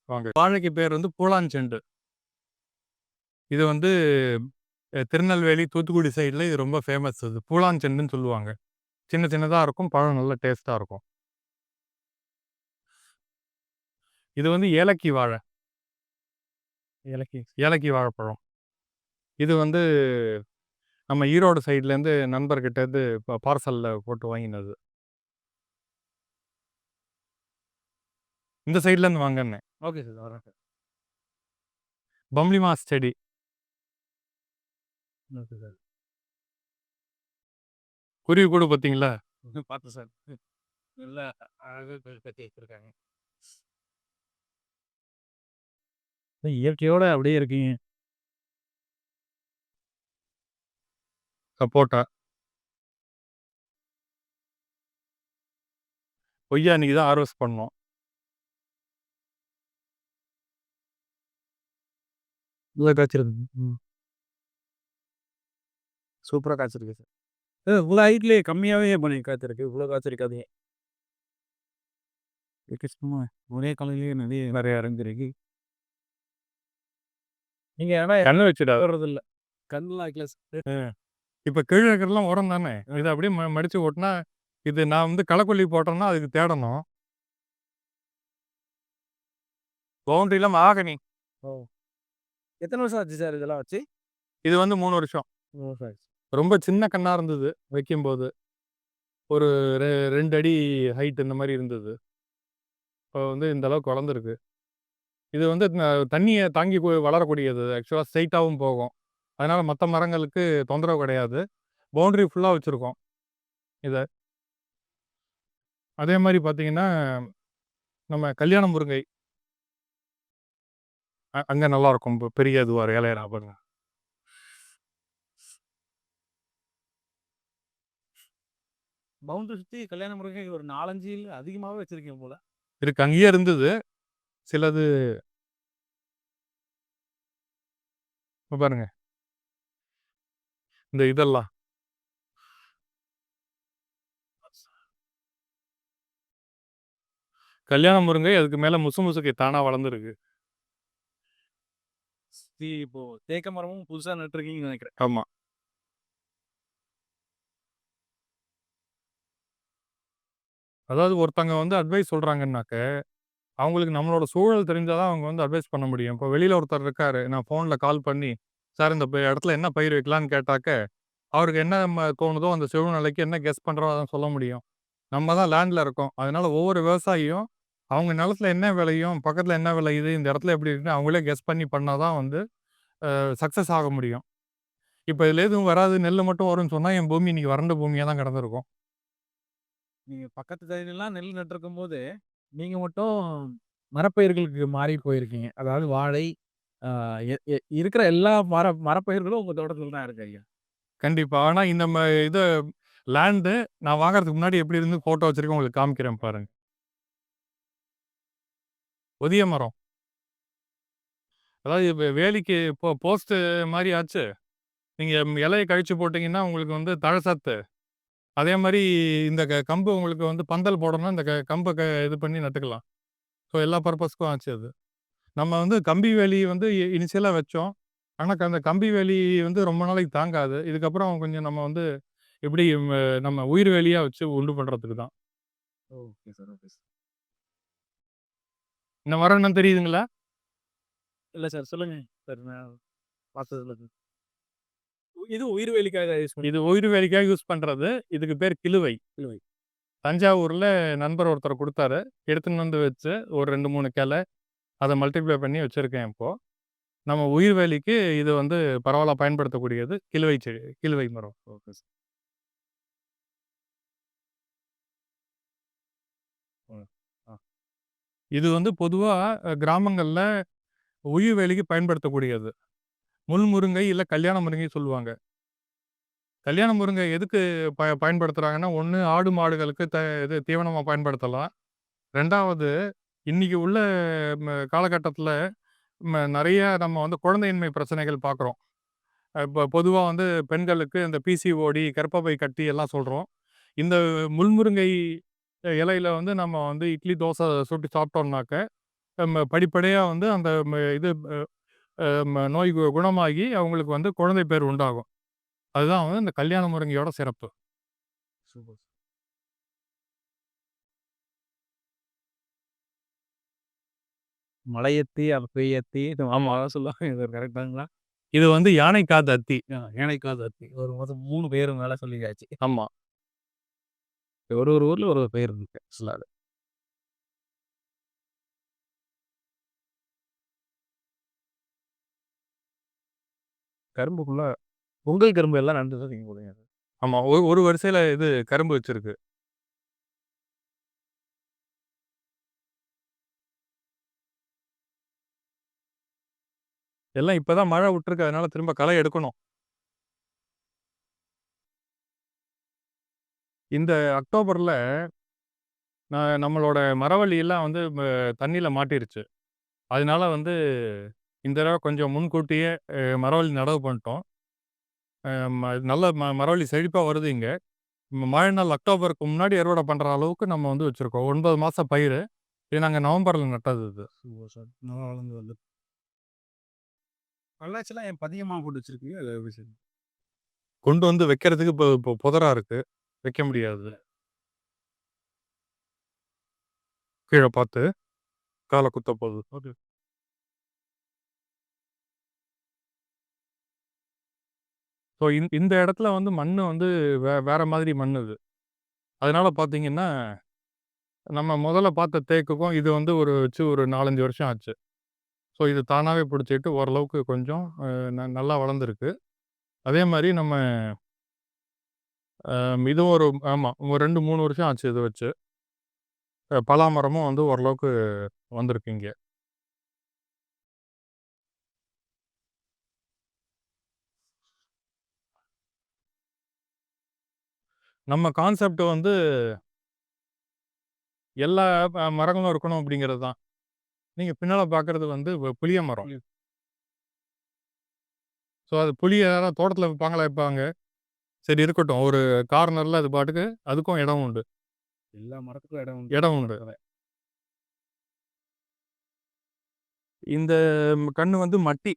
வாங்க. வாழைக்கு பேர் வந்து பூலாஞ்செண்டு. இது வந்து திருநெல்வேலி, தூத்துக்குடி சைடுல இது ரொம்ப ஃபேமஸ் இது. பூலாஞ்செண்டுன்னு சொல்லுவாங்க. சின்ன சின்னதா இருக்கும். பழம் நல்ல டேஸ்ட்டா இருக்கும். இது வந்து ஏலக்கி வாழை. ஏலக்கி வாழைப்பழம். இது வந்து நம்ம ஈரோடு சைட்லேருந்து நண்பர்கிட்டேருந்து பார்சல்ல போட்டு வாங்கினது. இந்த சைட்லேருந்து வாங்கினேன். Okay sir. வரேன் சார். பம்ளி மாஸ் செடி. Okay sir. குருவி கூடு பார்த்தீங்களா? பார்த்தேன் சார். நல்லா அழகா கட்டி வச்சிருக்காங்க. இயற்கையோட அப்படியே இருக்கீங்க. சப்போட்டா. கொய்யா இன்னைக்கு தான் ஹார்வெஸ்ட் பண்ணோம். இவ்வளோ காய்ச்சிருக்கு. சூப்பரா காய்ச்சிருக்கு சார். இவ்வளோ ஹைட்லயே கம்மியாவே காய்ச்சிருக்கு. இவ்வளோ காய்ச்சிருக்காதீங்க. சும்மா ஒரே கலர்லயே நிறைய இறங்கிருக்கு. நீங்க ஆனா கண்ணு வச்சுடாது. வர்றதில்ல. கண்ணுலாம் வைக்கல சார். இப்போ கீழே இருக்கிறதெல்லாம் உரம் தானே. இதை அப்படியே மடித்து ஓட்டினா இது நான் வந்து களைக்கொல்லி போட்டோம்னா அதுக்கு தேடணும். பவுண்டரியில் மகாகனி. ஓ! எத்தனை வருஷம் ஆச்சு சார் இதெல்லாம் வச்சு? இது வந்து 3 வருஷம். 3 வருஷம் ஆச்சு. ரொம்ப சின்ன கண்ணா இருந்தது வைக்கும்போது. ஒரு 2 அடி ஹைட் இந்த மாதிரி இருந்தது. இப்போ வந்து இந்த அளவுக்கு வளர்ந்துருக்கு. இது வந்து தண்ணியை தாங்கி வளரக்கூடியது. ஆக்சுவலாக ஸ்ட்ரைட்டாகவும் போகும். அதனால மற்ற மரங்களுக்கு தொந்தரவு கிடையாது. பவுண்டரி ஃபுல்லாக வச்சுருக்கோம் இதை. அதே மாதிரி பார்த்தீங்கன்னா நம்ம கல்யாண முருங்கை அங்கே நல்லாயிருக்கும். பெரிய இதுவாக இலையரா பாருங்க. பவுண்டரி சுற்றி கல்யாண முருங்கை ஒரு 4, 5 அதிகமாகவே வச்சிருக்கீங்க போல. இருக்கு. அங்கேயே இருந்தது. சிலது பாருங்க. இந்த இதெல்லாம் கல்யாண முருங்கை, அதுக்கு மேலே முசுமுசுக்கை தானாக வளர்ந்துருக்கு. இப்போ தேக்க மரமும் புதுசாக நட்டுருக்கீங்கன்னு நினைக்கிறேன். ஆமாம். அதாவது ஒருத்தங்க வந்து அட்வைஸ் சொல்கிறாங்கன்னாக்க அவங்களுக்கு நம்மளோட சூழல் தெரிஞ்சால் தான் அவங்க வந்து அட்வைஸ் பண்ண முடியும். இப்போ வெளியில் ஒருத்தர் இருக்கார். நான் ஃபோனில் கால் பண்ணி சார் இந்த இடத்துல என்ன பயிர் வைக்கலான்னு கேட்டாக்க அவருக்கு என்ன தோணுதோ அந்த சூழ்நிலைக்கு என்ன கெஸ் பண்ணுறோம் அதான் சொல்ல முடியும். நம்ம தான் லேண்டில் இருக்கோம். அதனால ஒவ்வொரு விவசாயியும் அவங்க நிலத்துல என்ன விளையும், பக்கத்தில் என்ன விளையுது, இந்த இடத்துல எப்படி இருக்குன்னு அவங்களே கெஸ் பண்ணி பண்ணால் தான் வந்து சக்ஸஸ் ஆக முடியும். இப்போ இதில் எதுவும் வராது, நெல் மட்டும் வரும்னு சொன்னால் என் பூமி இன்னைக்கு வறண்ட பூமியாக தான் கிடந்திருக்கும். நீங்கள் பக்கத்து தண்ணிலாம் நெல் நட்டிருக்கும் போது நீங்கள் மட்டும் மரப்பயிர்களுக்கு மாறி போயிருக்கீங்க. அதாவது வாழை இருக்கிற எல்லா மரப்பயிர்களும் உங்கள் தோட்டத்தில் தான் இருக்கு ஐயா. கண்டிப்பாக. ஆனால் இந்த இது லேண்டு நான் வாங்குறதுக்கு முன்னாடி எப்படி இருந்து ஃபோட்டோ வச்சுருக்கேன் உங்களுக்கு காமிக்கிறேன் பாருங்கள். ஒதிய மரம். அதாவது வேலிக்கு போஸ்ட்டு மாதிரி ஆச்சு. நீங்கள் இலையை கழிச்சு போட்டிங்கன்னா உங்களுக்கு வந்து தழைச்சத்து. அதே மாதிரி இந்த கம்பு உங்களுக்கு வந்து பந்தல் போடணும்னா இந்த கம்பை இது பண்ணி நட்டுக்கலாம். ஸோ எல்லா பர்பஸ்க்கும் ஆச்சு அது. நம்ம வந்து கம்பி வேலி வந்து இனிஷியலாக வச்சோம். ஆனால் அந்த கம்பி வேலி வந்து ரொம்ப நாளைக்கு தாங்காது. இதுக்கப்புறம் கொஞ்சம் நம்ம வந்து எப்படி நம்ம உயிர் வேலியாக வச்சு உண்டு பண்ணுறதுக்கு தான். Okay sir. Okay sir. இந்த மரம் என்னன்னு தெரியுதுங்களா? இல்லை சார், சொல்லுங்க சார். நான் பார்த்ததில்ல. இது உயிர் வேலிக்காக யூஸ் பண்ணி இது உயிர் வேலிக்காக யூஸ் பண்ணுறது. இதுக்கு பேர் கிழுவை. கிழுவை. தஞ்சாவூரில் நண்பர் ஒருத்தர் கொடுத்தாரு. எடுத்துன்னு வந்து வச்சு ஒரு 2, 3 கிளை அதை மல்டிப்ளை பண்ணி வச்சுருக்கேன் இப்போது. நம்ம உயிர் வேலிக்கு இது வந்து பரவாயில்ல பயன்படுத்தக்கூடியது கிழுவை செடி, கிழுவை மரம். Okay sir. இது வந்து பொதுவாக கிராமங்களில் உயிர் வேலிக்கு பயன்படுத்தக்கூடியது. முள் முருங்கை இல்லை கல்யாண முருங்கை சொல்லுவாங்க. கல்யாண முருங்கை எதுக்கு பயன்படுத்துகிறாங்கன்னா, ஒன்று ஆடு மாடுகளுக்கு இது தீவனமாக பயன்படுத்தலாம். 2வது இன்னைக்கு உள்ள காலகட்டத்தில் நிறைய நம்ம வந்து குழந்தையின்மை பிரச்சனைகள் பார்க்குறோம். இப்போ பொதுவாக வந்து பெண்களுக்கு இந்த பிசிஓடி, கர்ப்பப்பை கட்டி எல்லாம் சொல்கிறோம். இந்த முள்முருங்கை இலையில வந்து நம்ம வந்து இட்லி, தோசை சுட்டு சாப்பிட்டோம்னாக்க படிப்படியா வந்து அந்த இது நோய் குணமாகி அவங்களுக்கு வந்து குழந்தை பேர் உண்டாகும். அதுதான் வந்து இந்த கல்யாண முருங்கையோட சிறப்பு. சூப்பர். மலையத்தி, அப்பையத்தி ஆமா. அதான் சொல்லுவாங்க. இது கரெக்ட்டாங்களா? இது வந்து யானை காது அத்தி. யானைக்காது அத்தி. ஒரு மொத்தம் 3 பேரு மேல சொல்லியாச்சு. ஆமா. ஒரு ஒரு ஊர்ல ஒரு ஒரு பேர் இருக்கு. ஆக்சுவலா அது. கரும்புக்குள்ள பொங்கல் கரும்பு எல்லாம் நட்டு தான் திங்க போறீங்க. ஆமா. ஒரு ஒரு வரிசையில இது கரும்பு வச்சிருக்கு. எல்லாம் இப்ப தான் மழை விட்டுருக்கு. அதனால திரும்ப களை எடுக்கணும். இந்த அக்டோபர்ல நம்மளோட மரவள்ளி எல்லாம் வந்து தண்ணீல மாட்டிருச்சு. அதனால வந்து இந்த தடவ கொஞ்சம் முன்கூட்டியே மரவள்ளி நடவு பண்ணிட்டோம். நல்ல மரவள்ளி செழிப்பா வருது இங்க. மழை நாள் அக்டோபருக்கு முன்னாடி அறுவடை பண்ற அளவுக்கு நம்ம வந்து வச்சிருக்கோம். 9 மாச பயிரு. இது நாங்க நவம்பர்ல நட்டது இது. Super sir. நல்லா வளர்ந்து வருது. கல்லாச்செல்லாம் ஏன் பதியமா போட்டு வச்சிருக்கீங்க? அது எப்படி சார்? கொண்டு வந்து வைக்கிறதுக்கு இப்போ புதரா இருக்கு. வைக்க முடியாது. கீழ பார்த்து கால குத்த போகுது. ஓகே. ஸோ இந்த இடத்துல வந்து மண்ணு வந்து வேற மாதிரி மண் இது. அதனால பார்த்தீங்கன்னா, நம்ம முதல்ல பார்த்த தேக்குக்கும் இது வந்து வச்சு ஒரு 4, 5 வருஷம் ஆச்சு. ஸோ இது தானாவே பிடிச்சிட்டு ஓரளவுக்கு கொஞ்சம் நல்லா வளர்ந்துருக்கு. அதே மாரி நம்ம இதுவும் ஆமா. ஒரு 2, 3 வருஷம் ஆச்சு இத வச்சு. பலா மரமும் வந்து ஓரளவுக்கு வந்திருக்கு இங்க. நம்ம கான்செப்ட் வந்து எல்லா மரங்களும் இருக்கணும் அப்படிங்கிறது தான். நீங்க பின்னால பார்க்கறது வந்து புளிய மரம். ஸோ அது புளிய யாராவது தோட்டத்தில விப்பாங்களா? விப்பாங்க. சரி இருக்கட்டும். ஒரு கார்னர்ல அது பாட்டுக்கு அதுக்கும் இடம் உண்டு. எல்லா மரத்துக்கும் இடம் உண்டு. இடம் உண்டு. இந்த கண்ணு வந்து மட்டி.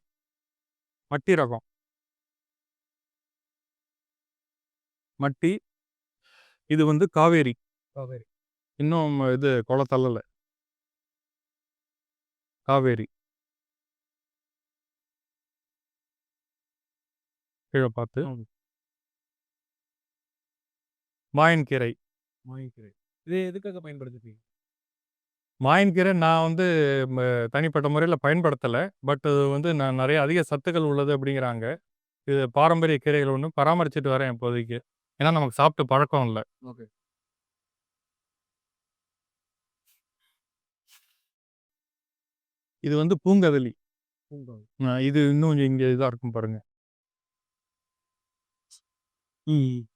மட்டி ரகம். மட்டி. இது வந்து காவேரி. காவேரி. இன்னும் இது கொல தள்ளல. காவேரி. கீழ பார்த்து. மாயன்கீரை. மாயக்கீரை. இது எதுக்காக பயன்படுத்துறீங்க? மாயன்கீரை நான் வந்து ம தனிப்பட்ட முறையில பயன்படுத்தல. பட் அது வந்து நான் நெறைய அதிக சத்துக்கள் உள்ளது அப்படிங்கிறாங்க. இது பாரம்பரிய கீரைகள் ஒண்ணு பராமரிச்சுட்டு வரேன் இப்போதைக்கு. ஏன்னா நமக்கு சாப்பிட்டு பழக்கம் இல்ல. ஓகே. இது வந்து பூங்கதலி. பூங்காவு. இது இன்னும் இங்க இதா இருக்கும் பாருங்க. ம்.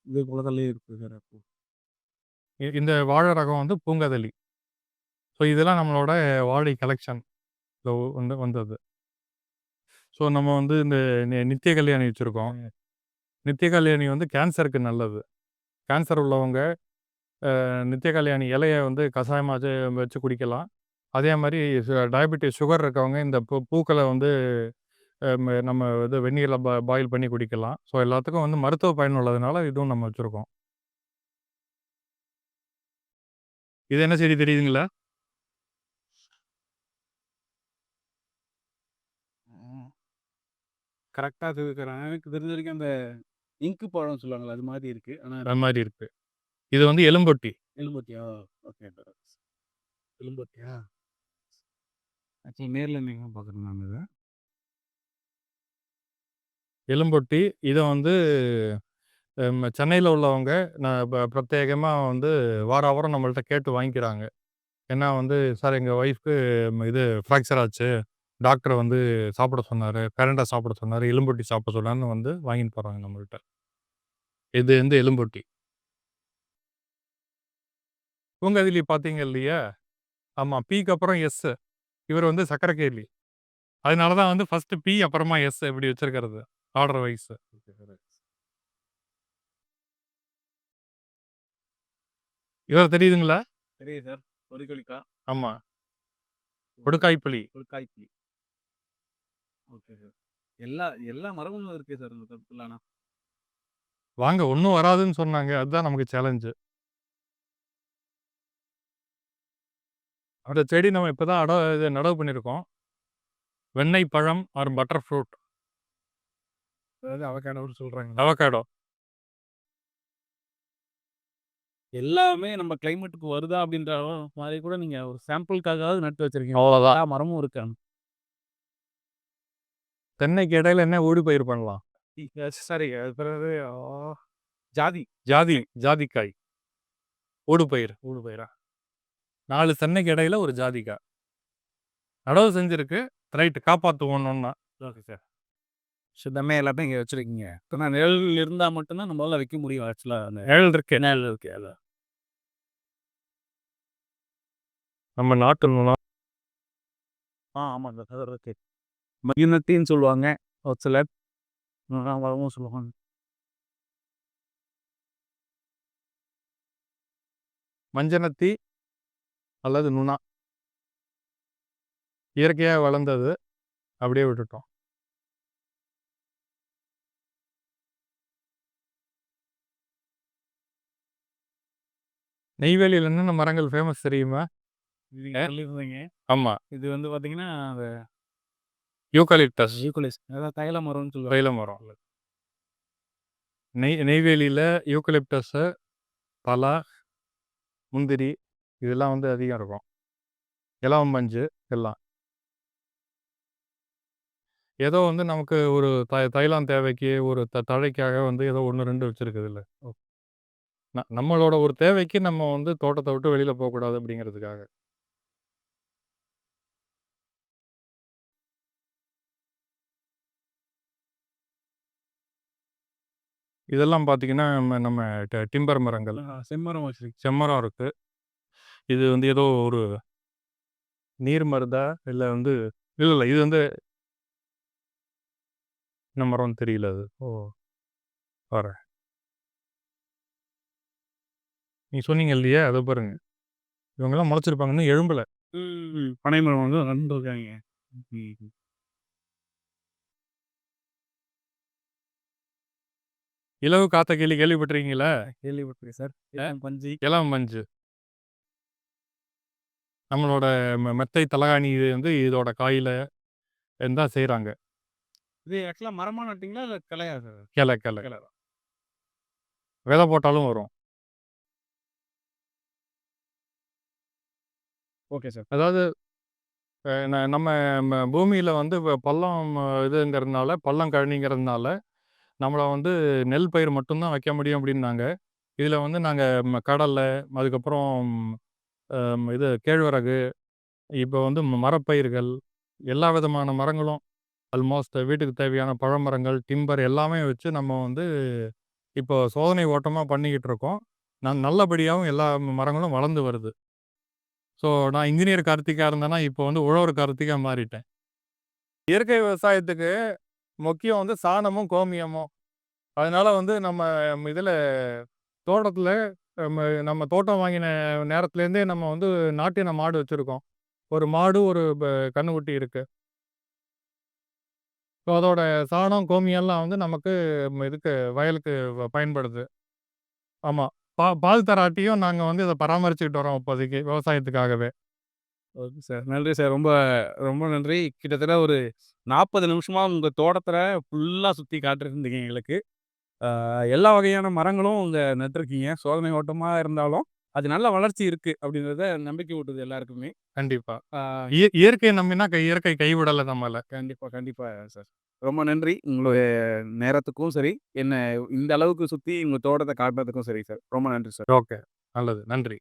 இது குளத்திலேயே இருக்கு சார் அப்போ. இந்த வாழை ரகம் வந்து பூங்கதலி. ஸோ இதெல்லாம் நம்மளோட வாழை கலெக்ஷன். வந்து வந்தது. ஸோ நம்ம வந்து இந்த நித்திய கல்யாணி வச்சிருக்கோம். நித்திய கல்யாணி வந்து கேன்சருக்கு நல்லது. கேன்சர் உள்ளவங்க நித்திய கல்யாணி இலைய வந்து கஷாயமா வச்சு குடிக்கலாம். அதே மாரி டயபெட்டிஸ் சுகர் இருக்கவங்க இந்த பூக்கள வந்து நம்ம இது வெந்நீர்ல பாயில் பண்ணி குடிக்கலாம். ஸோ எல்லாத்துக்கும் வந்து மருத்துவ பயன் உள்ளதுனால இதுவும் நம்ம வச்சிருக்கோம். இது என்ன செடி தெரியுதுங்களா? கரெக்ட்டா அது எனக்கு தெரிஞ்ச வரைக்கும் அந்த இங்கு பழம் சொல்லுவாங்கல்ல, அது மாரி இருக்கு. ஆனா அது மாரி இருக்கு. இது வந்து எலும்பொட்டி. எலும்பத்தியா? ஓகே. எலும்பத்தியா? ஆக்சுவலி நேர்ல நீங்க பார்க்குறேன் நான் இத. எலும்பொட்டி. இத வந்து சென்னையில உள்ளவங்க நான் பிரத்யேகமா வந்து வாரம் நம்மள்ட்ட கேட்டு வாங்கிக்கிறாங்க. ஏன்னா வந்து, "சார் எங்க ஒய்ஃப்க்கு இது ஃப்ராக்சர் ஆச்சு. டாக்டர் வந்து சாப்பிட சொன்னாரு. பிரண்ட சாப்பிட சொன்னாரு. எலும்பொட்டி சாப்பிட சொன்னாருன்னு" வந்து வாங்கிட்டு போறாங்க நம்மள்ட்ட. இது வந்து எலும்பொட்டி. பூங்கதிலி பார்த்தீங்க இல்லையா? ஆமா. பிக்கு அப்புறம் எஸ். இவர் வந்து சக்கரக்கேள்ளி. அதனால தான் வந்து ஃபர்ஸ்ட் பி அப்புறமா எஸ் இப்படி வச்சிருக்கிறது. Order wise. இவர தெரியுதுங்களா? தெரியுது சார். கொடிக்கொடிக்கா, ஆமா. கொடுக்காய்ப்புளி. கொடுக்காய்ப்புளி. Okay sir. எல்லா எல்லா மரமும் இருக்கு சார் உங்க தோட்டத்துல ஆனா. வாங்க ஒண்ணும் வராதுன்னு சொன்னாங்க. அதுதான் நமக்கு சேலஞ்சு. அந்த செடி நம்ம இப்ப தான் நடவு பண்ணியிருக்கோம். வெண்ணெய் பழம் ஆர் பட்டர் ஃப்ரூட். அதாவது அவகேடோன்னு சொல்றாங்க. அவகேடோ. எல்லாமே நம்ம கிளைமேட்டுக்கு வருதா அப்படின்ற மாரி கூட நீங்க ஒரு சாம்பிளுக்காகவாவது நட்டு வச்சிருக்கீங்க. அவ்வளோதான். எல்லா மரமும் இருக்கு. தென்னைக்கு இடையில என்ன ஊடுபயிர் பண்ணலாம்? சரி அது பிறகு ஜாதி. ஜாதிக்காய். ஊடுபயிர். ஊடுபயிரா? 4 தென்னைக்கு இடையில ஒரு ஜாதிக்கா. நடவு செஞ்சிருக்கு. ரைட் காப்பாத்துவோம் ஒண்ணொண்ணா. Okay sir. சுத்தமே எல்லாத்தையும் இங்க வச்சிருக்கீங்க. ஏன்னா நிழல் இருந்தா மட்டும் தான் நம்மளால வைக்க முடியும் ஆக்சுவலா. அந்த நிழல் இருக்கு. நிழல் இருக்கு அதான். நம்ம நாட்டு ஆமாங்க சார் இருக்கு. மகிழ்நத்தின்னு சொல்லுவாங்க ஒரு சிலர். வரவும் சொல்லுவாங்க. மஞ்சனத்தி அல்லது நுணா. இயற்கையா வளர்ந்தது. அப்படியே விட்டுட்டோம். நெய்வேலியில என்னென்ன மரங்கள் ஃபேமஸ் தெரியுமா? நீங்க சொல்லியிருந்தீங்க. ஆமா. இது வந்து பார்த்தீங்கன்னா, அந்த யூக்கலிப்டஸ். யூக்கலிப்டஸ் அதாவது தைல மரம்னு சொல்லுவாங்க. தைல மரம். நெய்வேலியில யூக்கலிப்டஸு, பலா, முந்திரி இதெல்லாம் வந்து அதிகம் இருக்கும். இலவம் பஞ்சு எல்லாம். ஏதோ வந்து நமக்கு ஒரு தைலம் தேவைக்கு, ஒரு தழைக்காக வந்து ஏதோ 1, 2 வச்சிருக்குதுல்ல. நம்மளோட ஒரு தேவைக்கு நம்ம வந்து தோட்டத்த விட்டு வெளியில போக்கூடாது அப்படிங்கிறதுக்காக. இதெல்லாம் பார்த்தீங்கன்னா, நம்ம டிம்பர் மரங்கள். செம்மரம் வச்சிருக்கு. செம்மரம் இருக்கு. இது வந்து ஏதோ ஒரு நீர் மருதா? இல்ல வந்து இல்ல. இது வந்து என்ன மரம்னு தெரியல அது. பாரேன். நீங்க சொன்னீங்க இல்லையா? அத பாருங்க. இவங்கலாம் முளைச்சிருப்பாங்க. இன்னும் எழும்பல. பனை மரம் வந்து வளர்ந்துருக்காங்க. இலவு காத்த கிளி கேள்விப்பட்டிருக்கீங்களா? கேள்விப்பட்டிருக்கேன் சார். பஞ்சு. இலவம் பஞ்சு. நம்மளோட மெத்தை தலகாணி இது வந்து இதோட காயில தான் செய்றாங்க. இது ஆக்சுவலா மரமா நட்டீங்களா? இல்ல கிளையா சார்? கிளை. கிளை தான். விதை போட்டாலும் வரும். Okay sir. அதாவது நம்ம பூமியில வந்து பள்ளம் இதுங்கிறதுனால, பள்ளம் கழனிங்கிறதுனால, நம்மள வந்து நெல் பயிர் மட்டும் தான் வைக்க முடியும் அப்படின்னாங்க. இதில வந்து நாங்க கடலை, அதுக்கப்புறம் இது கேழ்வரகு, இப்போ வந்து மரப்பயிர்கள், எல்லா விதமான மரங்களும் ஆல்மோஸ்ட் வீட்டுக்கு தேவையான பழமரங்கள், டிம்பர் எல்லாமே வச்சு நம்ம வந்து இப்போ சோதனை ஓட்டமா பண்ணிக்கிட்டு இருக்கோம். நல்லபடியாவும் எல்லா மரங்களும் வளர்ந்து வருது. ஸோ நான் இன்ஜினியர் கார்த்திகா இருந்தேன்னா, இப்போ வந்து உழவர் கார்த்திகா மாறிட்டேன். இயற்கை விவசாயத்துக்கு முக்கியம் வந்து சாணமும், கோமியமும். அதனால வந்து நம்ம இதில தோட்டத்தில நம்ம தோட்டம் வாங்கின நேரத்துலேருந்தே நம்ம வந்து நாட்டின மாடு வச்சிருக்கோம். ஒரு மாடு, ஒரு கன்னுக்குட்டி இருக்கு. ஸோ அதோட சாணம், கோமியம்லாம் வந்து நமக்கு இதுக்கு வயலுக்கு பயன்படுது. ஆமா. பால் தராட்டியும் நாங்க வந்து இத பராமரிச்சுக்கிட்டு வரோம் இப்போதைக்கு விவசாயத்துக்காகவே. Okay sir. நன்றி சார். ரொம்ப ரொம்ப நன்றி. கிட்டத்தட்ட ஒரு 40 நிமிஷமா உங்க தோட்டத்துல ஃபுல்லா சுத்தி காட்டியிருந்தீங்க எங்களுக்கு. எல்லா வகையான மரங்களும் அங்க நட்டுருக்கீங்க. சோதனை ஓட்டமா இருந்தாலும், அது நல்ல வளர்ச்சி இருக்கு அப்படின்றத நம்பிக்கை ஊட்டுது எல்லாருக்குமே. கண்டிப்பா. ஆ இயற்கைய நம்பினா இயற்கை கைவிடல நம்மள. கண்டிப்பா, கண்டிப்பா சார். ரொம்ப நன்றி. உங்களுடைய நேரத்துக்கும் சரி, என்ன இந்த அளவுக்கு சுத்தி உங்க தோட்டத்த காட்டுனதுக்கும் சரி சார். ரொம்ப நன்றி சார். ஓகே. நல்லது. நன்றி.